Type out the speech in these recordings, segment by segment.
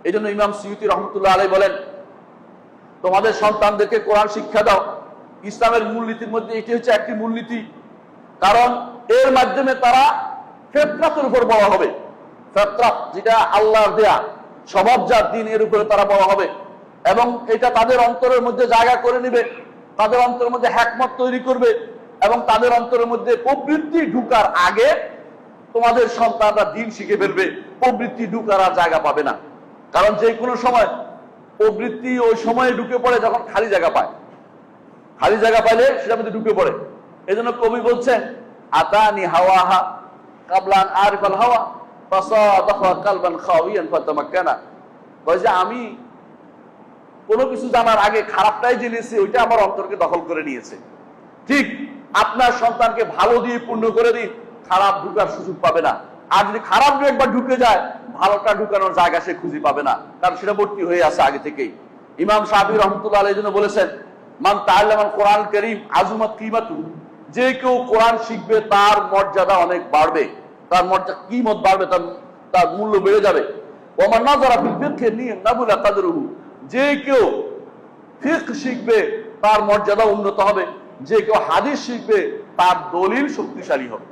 এই জন্য ইমাম সুয়ুতি রহমতুল্লাহ আলাইহি বলেন, তোমাদের সন্তানদেরকে কোরআন শিক্ষা দাও। ইসলামের মূলনীতির মধ্যে এটি হচ্ছে একটি মূলনীতি, কারণ এর মাধ্যমে তারা ফিতরাতের উপর বড় হবে। ফিতরাত যেটা আল্লাহর দেয়া স্বভাবজাত দিন, এর উপরে তারা বড় হবে এবং এটা তাদের অন্তরের মধ্যে জায়গা করে নেবে, তাদের অন্তরের মধ্যে হিকমত তৈরি করবে এবং তাদের অন্তরের মধ্যে প্রবৃত্তি ঢুকার আগে তোমাদের সন্তানরা দিন শিখে ফেলবে, প্রবৃত্তি ঢুকার আর জায়গা পাবে না। কারণ যে কোনো সময় প্রবৃত্তি ওই সময়ে ঢুকে পড়ে যখন খালি জায়গা পায়, খালি জায়গা পাইলে সেটার মধ্যে ঢুকে পড়ে। এই জন্য কবি বলছেন, আতানি হাওয়াহা কাবলান আরিফাল হাওয়া ফাসাদাফা কালবান খাওয়িয়ান ফাতামাক্কানা। কয় যে আমি কোনো কিছু জানার আগে খারাপটাই জেনেছি, ওইটা আমার অন্তরকে দখল করে নিয়েছে। ঠিক আপনার সন্তানকে ভালো দিয়ে পূর্ণ করে দিন, খারাপ ঢুকার সুযোগ পাবে না। আর যদি খারাপ একবার ঢুকে যায়, ভালোটা ঢুকানোর জায়গা সে খুঁজে পাবে না, কারণ সেটা ভর্তি হয়ে আছে আগে থেকেই। ইমাম শাফি রহমতুল্লাহ আলাইহি জন্য বলেছেন, মান তাআল্লামাল কোরআন কারীম আযুমাত কিমাতু, যে কেউ কোরআন শিখবে তার মর্যাদা অনেক বাড়বে, তার মর্যাদা কিমত বাড়বে, তার মূল্য বেড়ে যাবে। ওয়া মান নাযারা ফিল ফিকহি নাবুলা কাদরুহু, যে কেউ ফিকহ শিখবে তার মর্যাদা উন্নত হবে। যে কেউ হাদিস শিখবে তার দলিল শক্তিশালী হবে,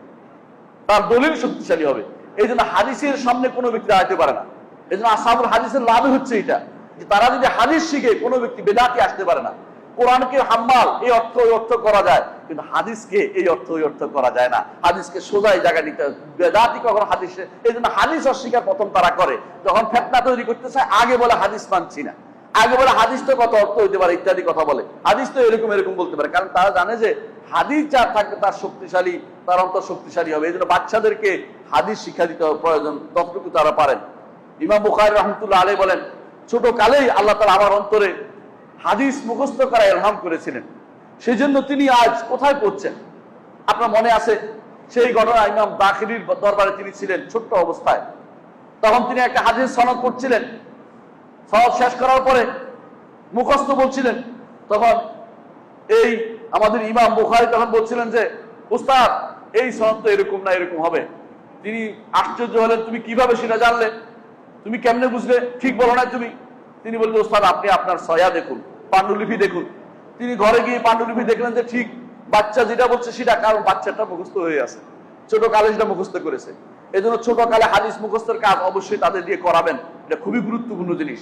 তার দলিল শক্তিশালী হবে। এই জন্য হাদিসের সামনে কোনো ব্যক্তি দাঁড়াতে পারে না। এই জন্য আসহাবুল হাদিসের লাভ হচ্ছে এটা, যে তারা যদি হাদিস শিখে কোনো ব্যক্তি বেদাতি আসতে পারে না। কোরআনকে হাম্মাল এই অর্থ ওই অর্থ করা যায়, কিন্তু হাদিসকে এই অর্থ ওই অর্থ করা যায় না। হাদিসকে সোজাই জায়গা নিতে হবে, বেদাতি কখনো হাদিসে। এই জন্য হাদিস অস্বীকার প্রথম তারা করে, যখন ফিতনা তৈরি করতে চায় আগে বলে হাদিস মানছি না, আগে বলে হাদিস তো কত অর্থ হইতে পারে ইত্যাদি কথা বলে, হাদিস তো এরকম এরকম বলতে পারে। কারণ তারা জানে যে হাদিস যার থাকবে তার শক্তিশালী, তার অন্তর শক্তিশালী হবে। এই জন্য বাচ্চাদেরকে হাদিস শিক্ষা দিতে প্রয়োজন, ততটুকু তারা পারেন। ইমাম বুখারী রহমতুল্লাহ আলাইহি বলেন, ছোট কালেই আল্লাহ তাআলা আমার অন্তরে হাদিস মুখস্থ করা ইলহাম করেছিলেন, সেই জন্য তিনি আজ কোথায় পড়ছেন। আপনার মনে আছে সেই ঘটনা, ইমাম দাখিলির দরবারে তিনি ছিলেন ছোট্ট অবস্থায়, তখন তিনি একটা হাদিস সনদ পড়ছিলেন, সনদ শেষ করার পরে মুখস্থ বলছিলেন। তখন এই আমাদের ইমাম বুখারী তখন বলছিলেন যে, উস্তাদ এই সনদ তো এরকম না এরকম হবে। তিনি আশ্চর্য হলেন, তুমি কিভাবে সেটা জানলে, তুমি কেমনে বুঝলে, ঠিক বলো না তুমি। তিনি বললেন, উস্তাদ আপনি আপনার সয়া দেখুন, পাণ্ডুলিপি দেখুন। তিনি ঘরে গিয়ে পাণ্ডুলিপি দেখলেন যে ঠিক বাচ্চা যেটা বলছে সেটা, কারণ বাচ্চাটা মুখস্থ হয়ে আছে, ছোট কালে সেটা মুখস্থ করেছে। এই জন্য ছোট কালে হাদিস মুখস্থের কাজ অবশ্যই তাদের দিয়ে করাবেন, এটা খুবই গুরুত্বপূর্ণ জিনিস।